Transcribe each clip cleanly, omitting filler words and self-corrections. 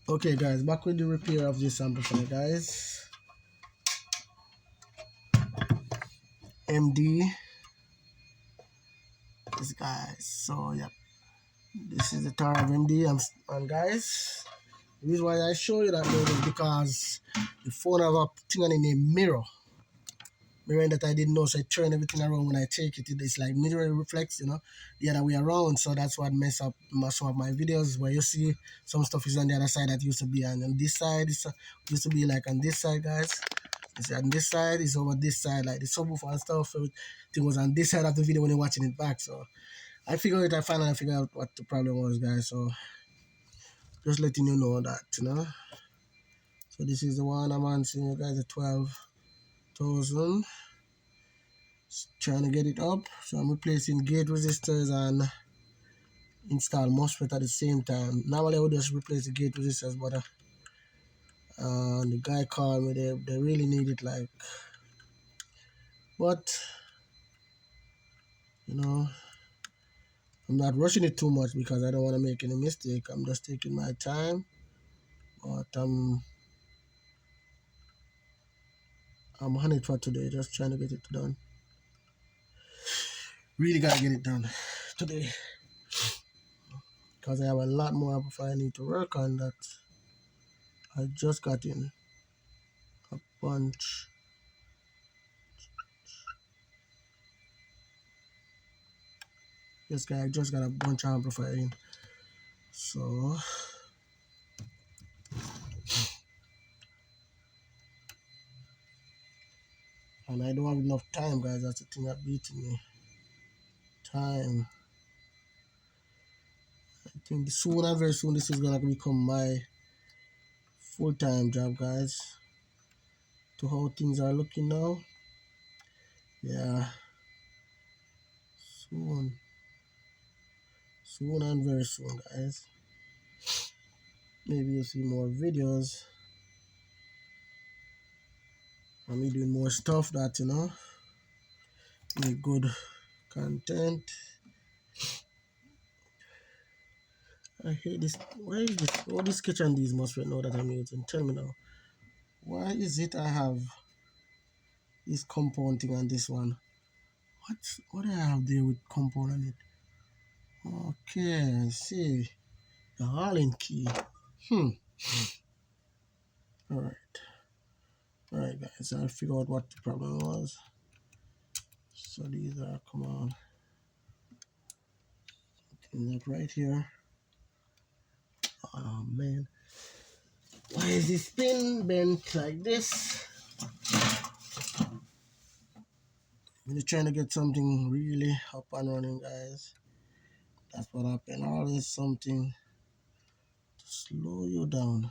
Okay guys, back with the repair of this amplifier guys. MD, this guys. So yeah, this is the TARAMPS MD, and guys, the reason why I show you that load is because the phone have a thing on in a mirror that I didn't know, so I turn everything around when I take it. It's like mirror reflex, the other way around. So that's what mess up some of my videos, where you see some stuff is on the other side that used to be on this side. It used to be like on this side, guys. You see, on this side is over this side, like the subwoofer and stuff. Everything was on this side of the video when you're watching it back. So I finally figured out what the problem was, guys. So just letting you know that. So this is the one I'm answering you guys, at 12,000. Trying to get it up. So I'm replacing gate resistors and install MOSFET at the same time. Normally I would just replace the gate resistors, but the guy called me. They really need it, like, but I'm not rushing it too much because I don't want to make any mistake. I'm just taking my time, but I'm on it for today. Just trying to get it done. Really gotta get it done today because I have a lot more before I need to work on that. I just got in a bunch. Yes, guy, I just got a bunch of amplifier in. So and I don't have enough time, guys. That's the thing that beating me. Time. I think soon and very soon this is gonna become my full-time job, guys. To how things are looking now. Yeah. Soon. Soon and very soon, guys. Maybe you'll see more videos. And me doing more stuff that, make good content. I hate this. Why is this? All this sketch on these MOSFET now that I'm using? Tell me now. Why is it I have this compound thing on this one? What do I have there with compound on it? Okay, I see. The Harlan key. Alright. Alright guys, I'll figure out what the problem was. So these are, come on. Things up right here. Oh man. Why is this pin bent like this? When you're trying to get something really up and running, guys, that's what happened. Always something to slow you down.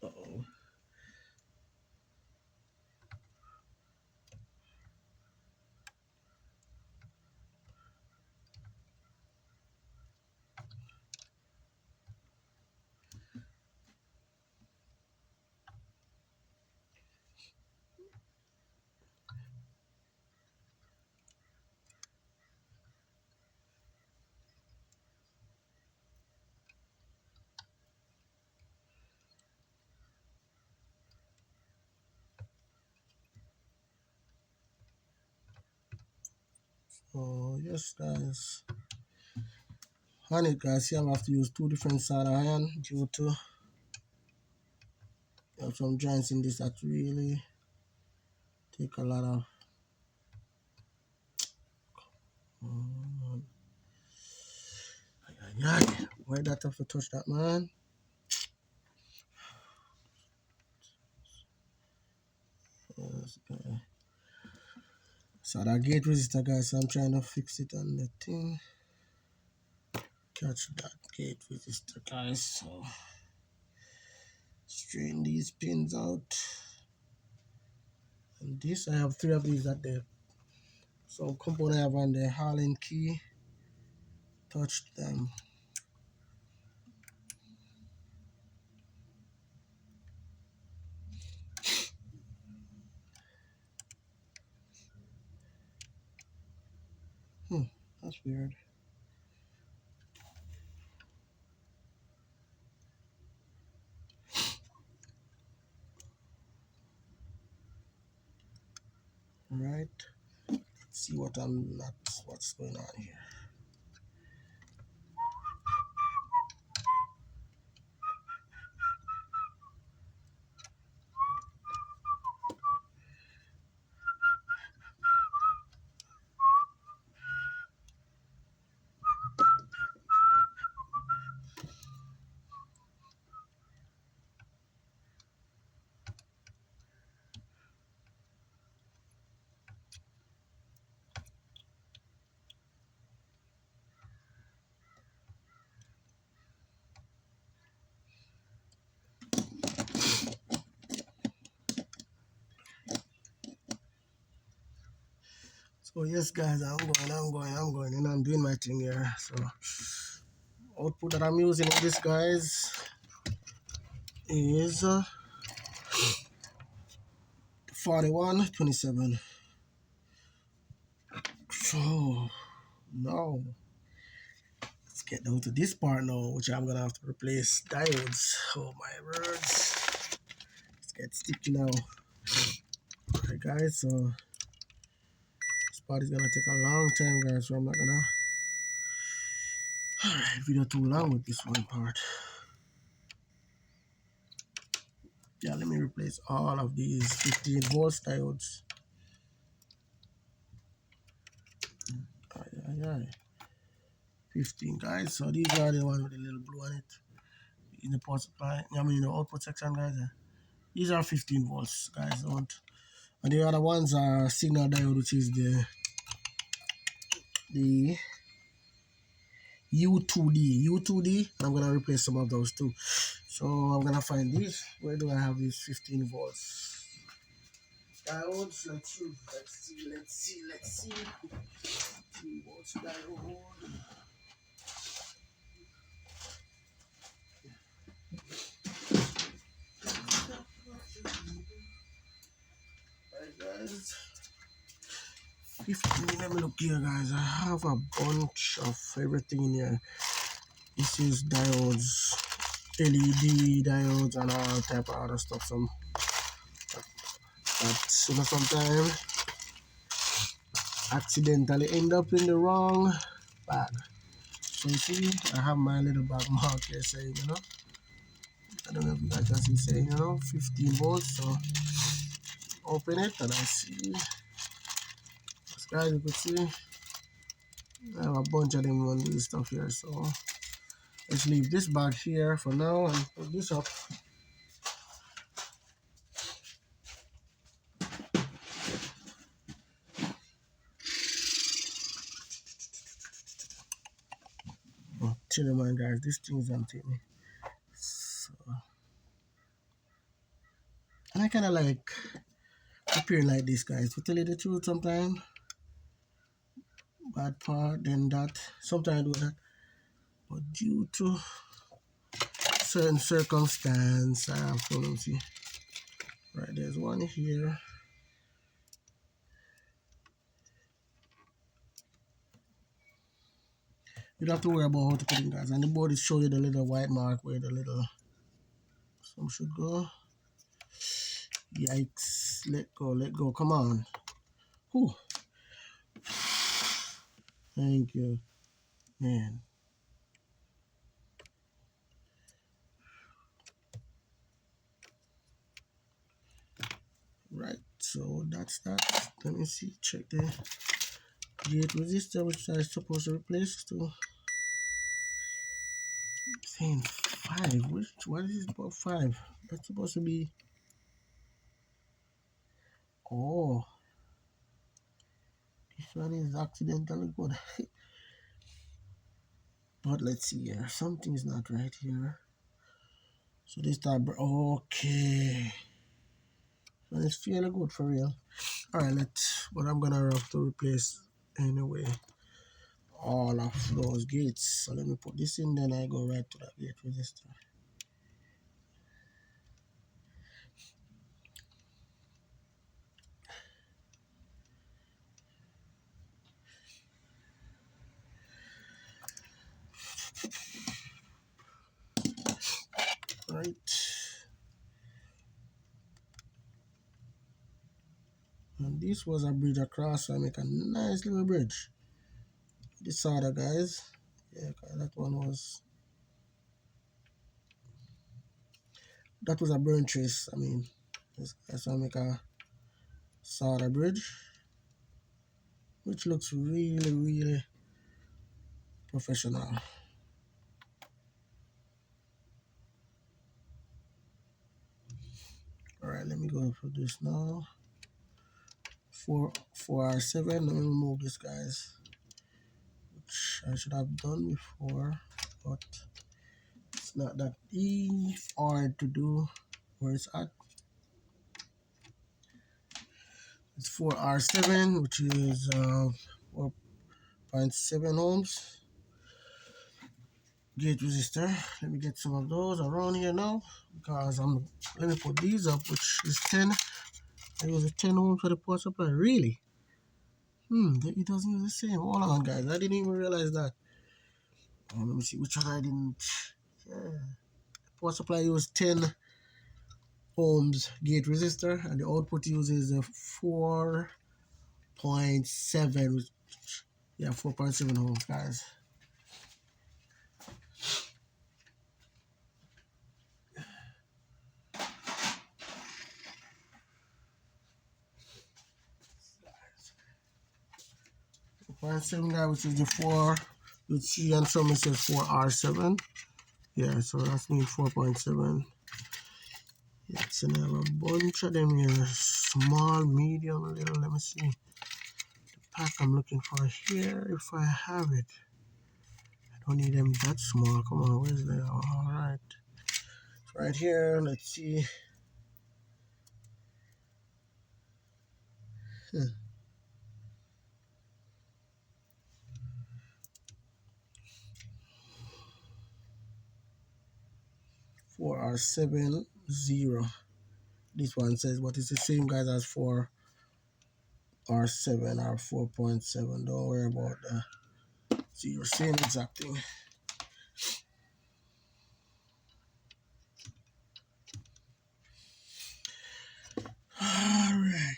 Uh-oh. Oh yes, guys. On it, guys. See, I have to use two different side of iron due to some joints in this that really take a lot of. Why that have to touch that, man? Yes, so that gate resistor, guys, so I'm trying to fix it on the thing. Catch that gate resistor, guys. So straighten these pins out. And this, I have three of these that they some component I have on the Harlan key. Touch them. That's weird. All right. Let's see what's going on here. So yes, guys, I'm going, and I'm doing my thing here. So output that I'm using in this, guys, is 4127. So now let's get down to this part now, which I'm gonna have to replace diodes. Oh my words! Let's get sticky now. Alright, guys. So this part is gonna take a long time, guys. So I'm not gonna video too long with this one part. Yeah, let me replace all of these 15 volts diodes. Aye. 15, guys. So these are the one with the little blue on it in the power supply. I mean, in the output section, guys. These are 15 volts, guys. Don't. And the other ones are signal diode, which is the U2D. U2D. I'm gonna replace some of those too. So I'm gonna find these. Where do I have these 15 volts diodes? Let's see. 3 volts diode. Right, guys. 15. Let me look here, guys. I have a bunch of everything in here. This is diodes, LED diodes, and all type of other stuff. Sometimes accidentally end up in the wrong bag. So you see, I have my little bag mark here saying, I don't know if you guys can see saying, 15 volts. So open it and I see, as guys, you can see, I have a bunch of them on this stuff here. So let's leave this bag here for now and put this up. Oh, chill in mind, guys, this thing is empty. So, and I kind of like preparing like this, guys. To tell you the truth, sometimes bad part, then that. Sometimes I do that, but due to certain circumstance, I have to see. Right, there's one here. You don't have to worry about how to put it, guys. And the board is showing you the little white mark where the little some should go. Yikes! Let go. Come on. Whew. Thank you, man. Right, so that's that. Let me see. Check the gate resistor, which I'm supposed to replace to. Saying 5. What is it about 5? That's supposed to be. Oh, this one is accidentally good. But let's see here. Something's not right here. So this tab. Okay. and it's fairly good for real. All right, but I'm gonna have to replace anyway all of those gates. So let me put this in, then I go right to that gate resistor. Right. And this was a bridge across, so I make a nice little bridge. This other guys, yeah, that was a burn trace. I mean, that's why I make a solder bridge, which looks really, really professional. All right, let me go for this now. 4R7. Let me remove this, guys, which I should have done before, but it's not that hard to do. Where it's at, it's 4R7, which is 4.7 ohms gate resistor. Let me get some of those around here now, because let me put these up, which is 10. I use a 10 ohms for the power supply. Really? It doesn't use the same. Hold on, guys. I didn't even realize that. Let me see which one I didn't. Yeah. Power supply uses 10 ohms gate resistor, and the output uses a 4.7. Yeah, 4.7 ohms, guys. 4.7, guys, which is the 4. You see, and some says 4R7. Yeah, so that's mean 4.7. Yes, and I have a bunch of them here. Small, medium, little. Let me see. The pack I'm looking for here, if I have it. I don't need them that small. Come on, where's that? Alright. Right here, let's see. 4R70. This one says, but it's the same guys as 4R7 or 4.7. Don't worry about that. See, you're same exact thing. Alright.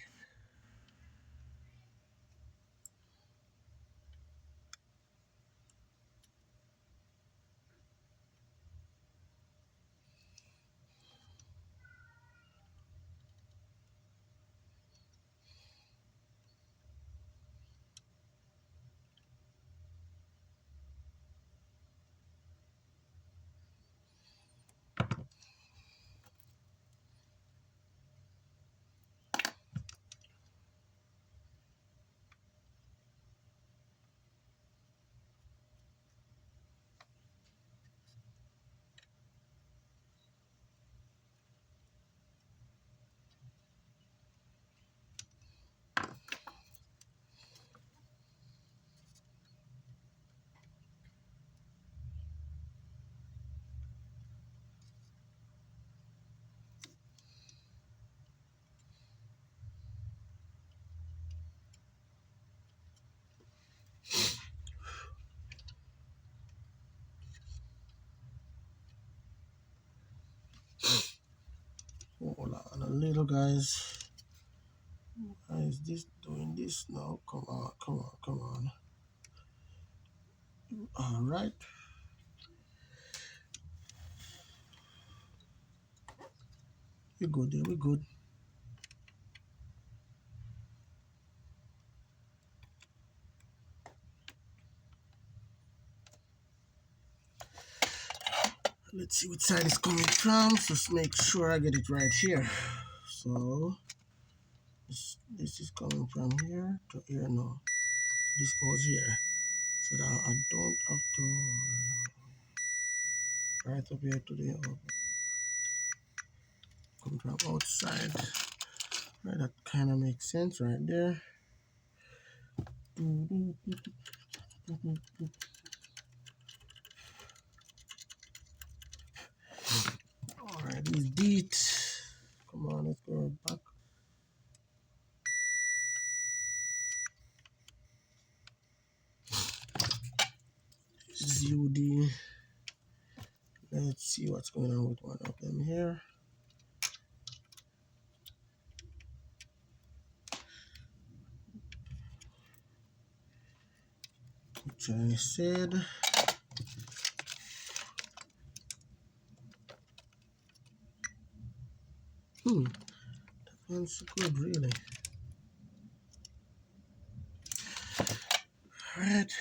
Hold on a little, guys. Why is this doing this now? Come on, come on, come on. Alright. We're good there, we're good. Let's see which side it's coming from. Just make sure I get it right here. So this is coming from here to here now. This goes here. So that I don't have to right up here to the come from outside. Right, that kind of makes sense right there. Alright, these deets. Come on, let's go back. ZUD. Let's see what's going on with one of them here. Which I said. That one's good, really. Alright,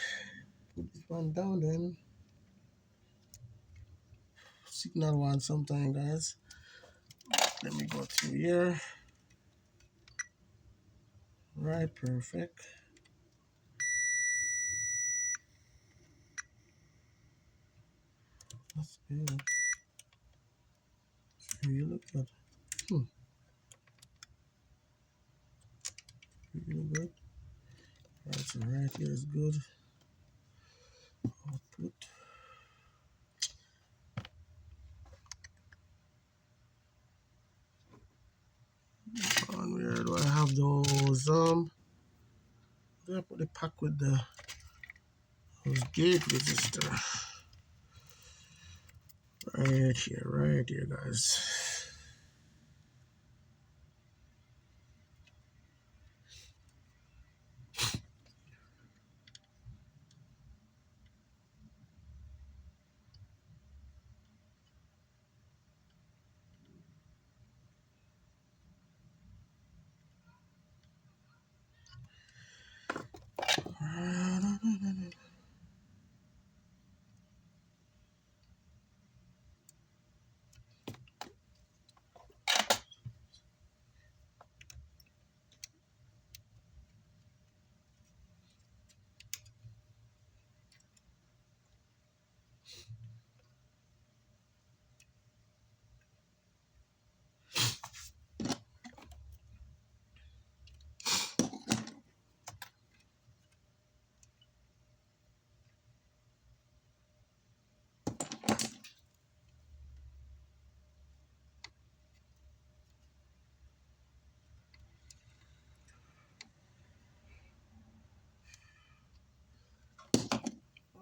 put this one down then. Signal one sometime, guys. Let me go through here. Right, perfect. That's good. Really look good. Really good. Right, so right here is good. Output. And where do I have those? Do I put the pack with those gate resistor? Right here, guys.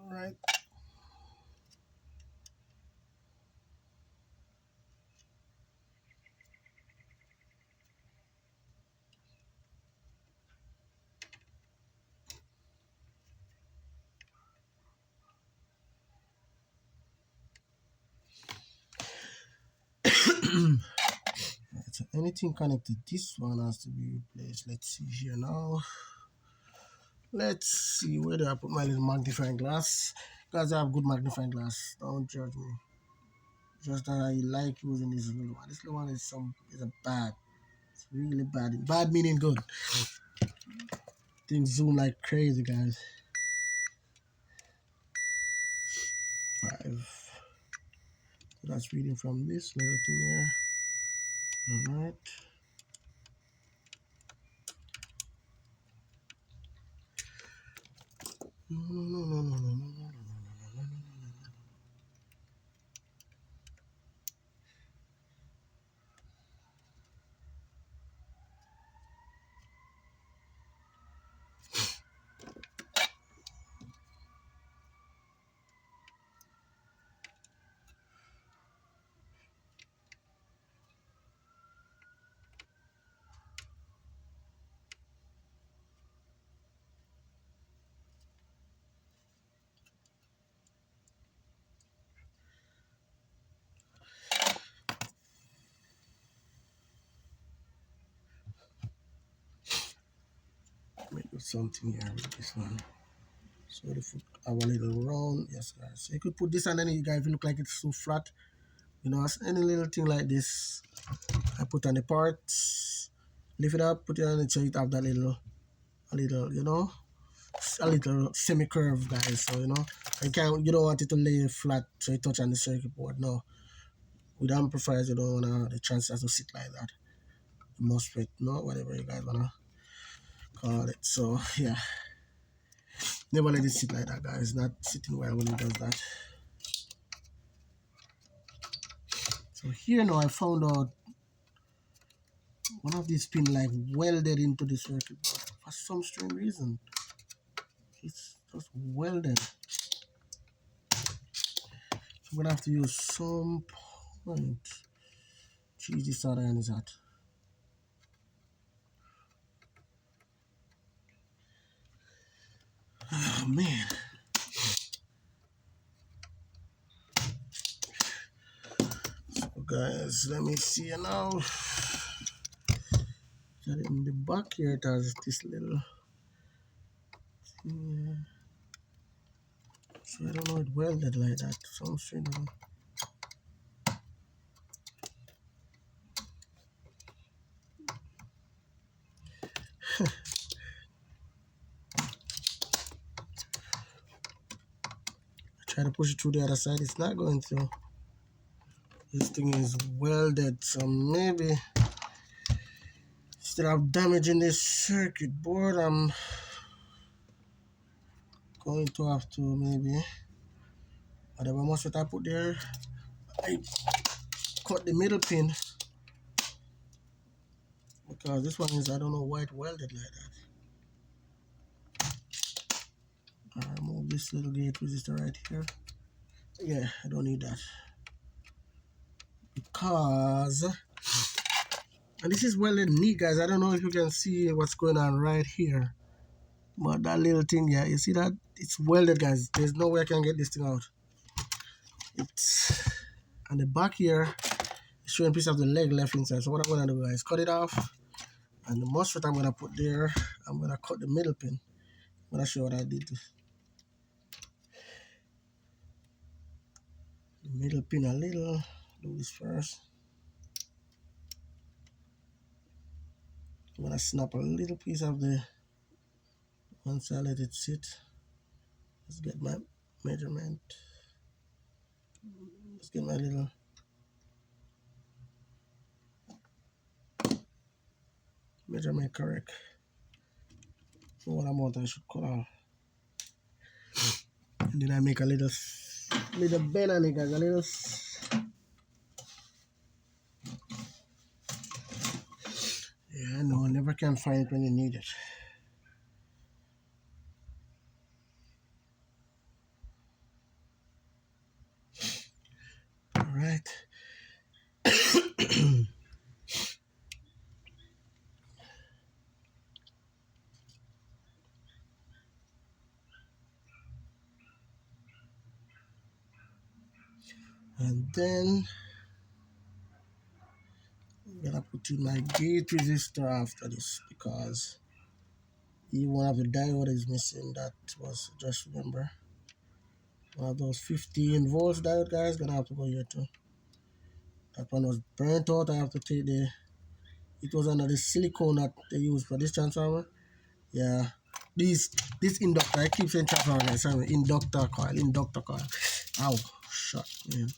All right. So anything connected, this one has to be replaced. Let's see here now. Let's see, where do I put my little magnifying glass? Guys, I have good magnifying glass. Don't judge me. Just that I like using this little one. This little one is a bad. It's really bad. Bad meaning good. Things zoom like crazy, guys. 5. So that's reading from this little thing here. All right. No. Let me do something here with this one. So if we have a little round, yes guys. So you could put this and then you guys look like it's so flat. You know, as any little thing like this, I put on the parts, lift it up, put it on it so it have that you know, a little semi-curve, guys. So you know, you don't want it to lay flat so it touch on the circuit board. No, with amplifiers you don't want the transistors to sit like that. MOSFET, no, whatever you guys wanna call it. So yeah, never let it sit like that, guys. Not sitting well when it does that. So here now I found out one of these pin like welded into the circuit board for some strange reason. It's just welded. So I'm gonna have to use some point. Geez, this iron is hot. Oh man. So guys, let me see now. In the back here it has this little thing. So I don't know it welded like that. Some strange. Try to push it through the other side. It's not going through. This thing is welded, so maybe instead of damaging this circuit board, I'm going to have to maybe whatever MOSFET I put there, I cut the middle pin because this one is, I don't know why it welded like that. I remove this little gate resistor right here. Yeah, I don't need that because, and this is welded neat, guys. I don't know if you can see what's going on right here, but that little thing, yeah, you see that? It's welded, guys. There's no way I can get this thing out. It's on the back here, it's showing a piece of the leg left inside. So what I'm gonna do, guys, cut it off, and the MOSFET I'm gonna put there, I'm gonna cut the middle pin. I'm gonna show what I did. The middle pin a little. Do this first. I'm gonna snap a little piece of the, once I let it sit. Let's get my measurement. Let's get my little measurement correct. So what amount I should cut off. And then I make a little bend on it, guys. A little. Yeah, I know. I never can find it when you need it. All right. And then I'm gonna put in my gate resistor after this because even one of the diode is missing. That was, just remember, one of those 15 volts diode, guys. Gonna have to go here too. That one was burnt out. I have to take the, it was under the silicone that they use for this transformer. Yeah, this inductor, I keep saying transformer, guys. Sorry, inductor coil. Ow, shot, man.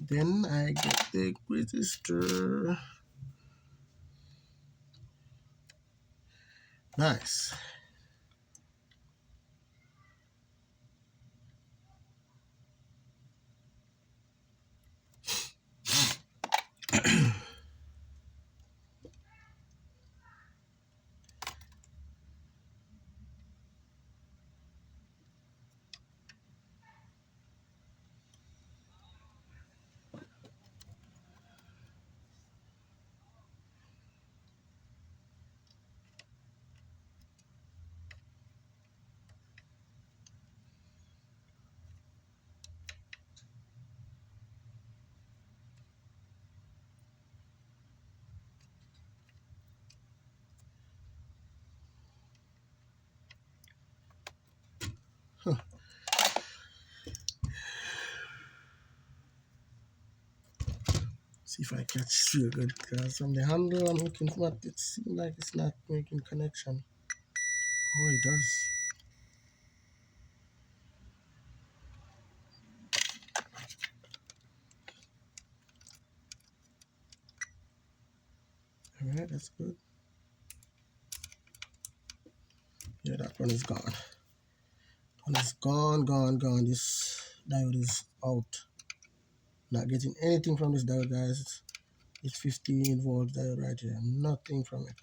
Then I get the resistor. Nice. See if I catch it real good, because from the handle I'm looking for it, it seems like it's not making connection. Oh, it does. Alright, that's good. Yeah, that one is gone. One is gone. This diode is out. Not getting anything from this diode, guys. It's 15 volt diode right here. Nothing from it.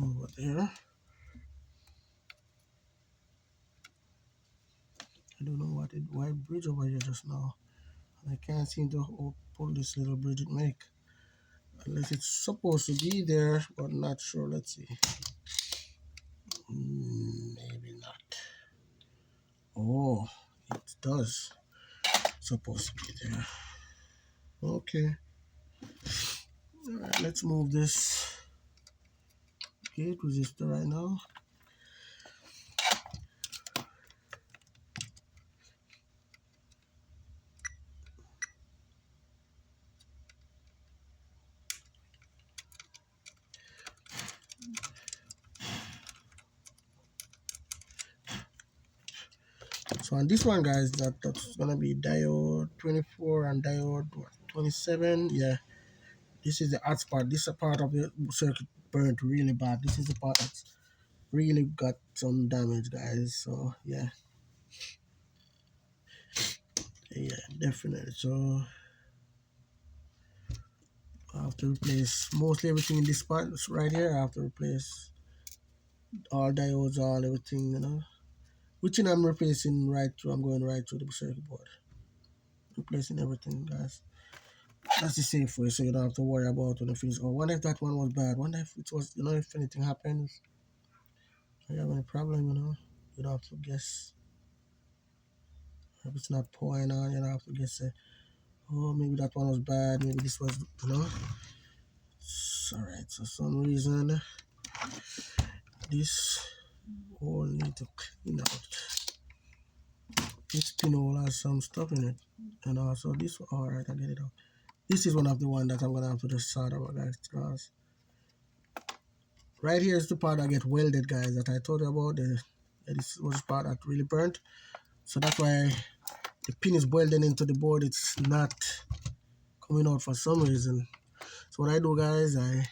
Over there. I don't know why bridge over here just now. I can't seem to pull this little bridge it make. Unless it's supposed to be there, but not sure. Let's see. Maybe not. Oh, it does. Supposed to be there. Okay. Alright, let's move this gate resistor right now. So on this one, guys, that's gonna be diode 24 and diode 27. Yeah, this is the hot spot. This is a part of the circuit burnt really bad. This is the part that's really got some damage, guys. So yeah, definitely. So I have to replace mostly everything in this part right here. I have to replace all diodes, all everything, Which one I'm replacing right through. I'm going right through the circuit board, replacing everything, guys. That's the safe way, so you don't have to worry about when the finish. Oh, wonder if that one was bad. Wonder if it was, if anything happens, if you have any problem, you don't have to guess. If it's not pouring on, you don't have to guess. Oh, maybe that one was bad. Maybe this was, Alright, so some reason this hole need to clean out. This pinhole has some stuff in it, and also this. Alright, I get it out. This is one of the one that I'm gonna have to just solder out, guys, because right here is the part that get welded, guys, that I told you about. This was the part that really burnt, so that's why the pin is welded into the board. It's not coming out for some reason. So what I do, guys, I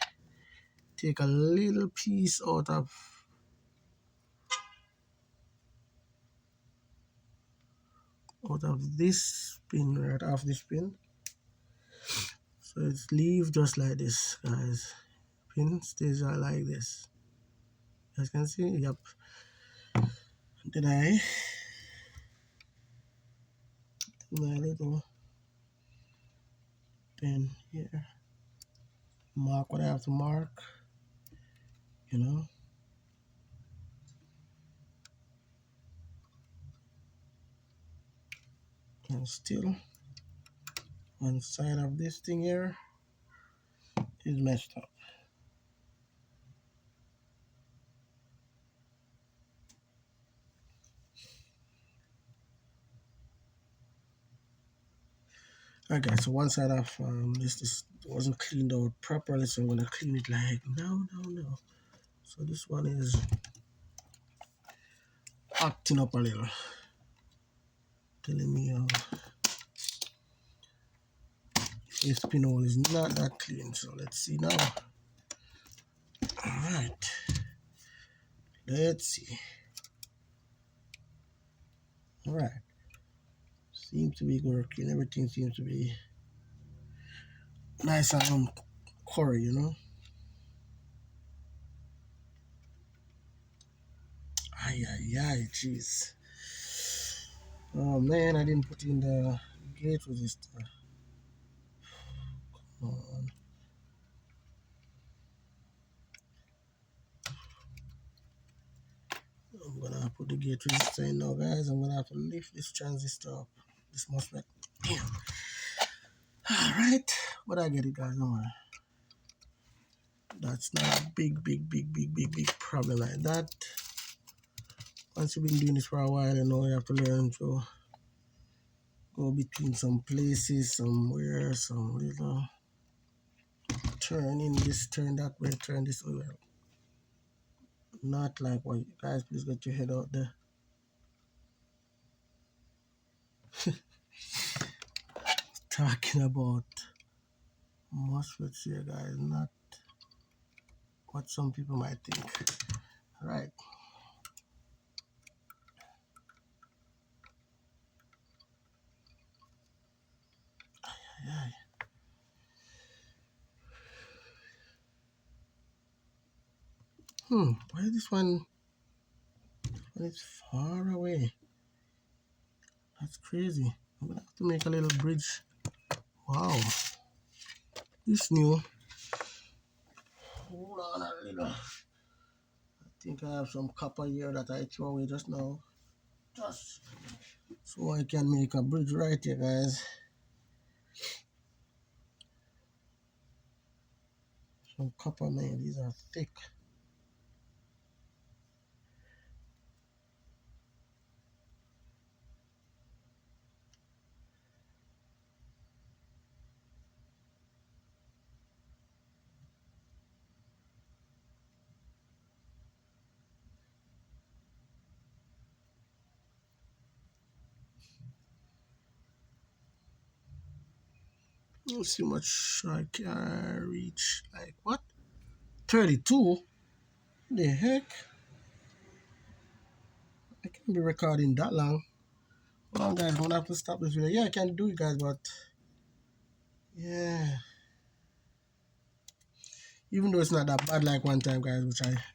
take a little piece out of this pin, right off this pin. So it's leave just like this, guys. Pin stays out like this. You guys can see, yep. Then I do my little pen here, mark what I have to mark, and still one side of this thing here is messed up. Okay, so one side of this wasn't cleaned out properly, so I'm gonna clean it like no. So this one is acting up a little, telling me this pinhole is not that clean. So let's see now. All right, let's see. All right, seems to be working. Everything seems to be nice and curry. Ay, jeez. Oh man, I didn't put in the gate resistor. Come on. I'm gonna put the gate resistor in now, guys. I'm gonna have to lift this transistor up. This MOSFET. Damn. Alright. But I get it, guys. Don't worry. That's not a big problem like that. Once you've been doing this for a while, you know, you have to learn to go between some places, somewhere, some little turn in this, turn that way, turn this way. Not like what, guys, please get your head out there. Talking about MOSFETs here, guys, not what some people might think. Right. Yeah. Why is this one when it's far away? That's crazy. I'm gonna have to make a little bridge. Wow. This new. Hold on a little. I think I have some copper here that I threw away just now. Just so I can make a bridge right here, guys. Some copper, man. These are thick. Let's see how much I can reach. Like what? 32? The heck? I can't be recording that long. Hold on, guys. I'm gonna have to stop this video. Yeah, I can do it, guys, but yeah. Even though it's not that bad like one time, guys,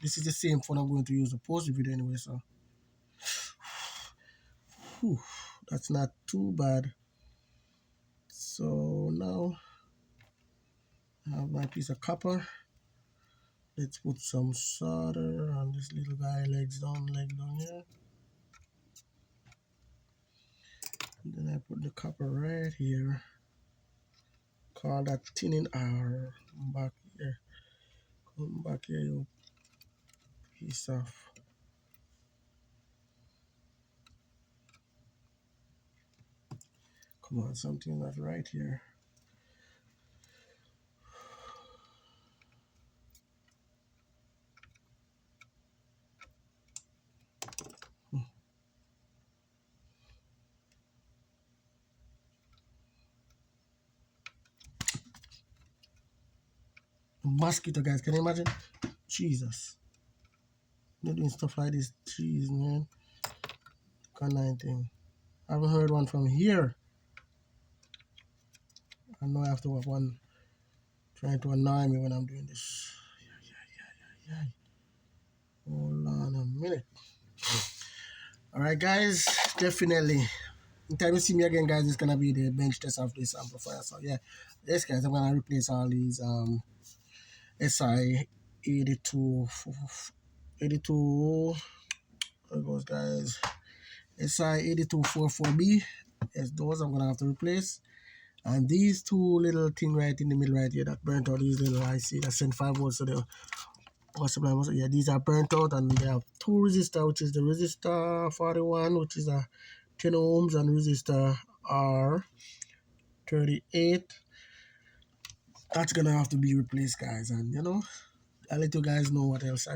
this is the same phone I'm going to use to post the video anyway, so whew, that's not too bad. So now I have my piece of copper. Let's put some solder on this little guy, leg down here. And then I put the copper right here. Call that thinning R. Back here. Come back here, you piece of. Come on, something that's right here. Mosquito, guys, can you imagine? Jesus. They're doing stuff like this. Jeez, man. Kind of thing. I haven't heard one from here. I know I have to have one trying to annoy me when I'm doing this. Yeah. Hold on a minute. Alright, guys, definitely. Anytime you see me again, guys, it's gonna be the bench test of this amplifier. So yeah, yes, guys, I'm gonna replace all these SI 82. There goes, guys. SI 8244B. Yes, those I'm gonna have to replace. And these two little thing right in the middle right here that burnt out, these little IC that send 5 volts to the power supply. Yeah, these are burnt out, and they have two resistor, which is the resistor 41, which is a 10 ohms, and resistor R38. That's gonna have to be replaced, guys. And you know, I'll let you guys know what else I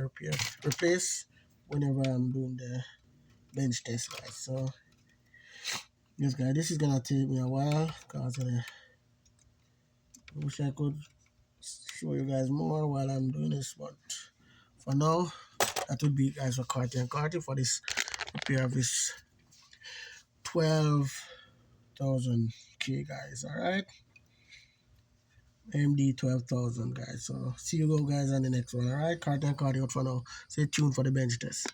replace whenever I'm doing the bench test, guys. So yes, guys, this is gonna take me a while because I wish I could show you guys more while I'm doing this, but for now, that would be, guys, for Carty and Carty for this repair of this 12,000K, guys. All right, MD 12,000, guys. So see you guys on the next one. All right, Carty and Carty out for now. Stay tuned for the bench test.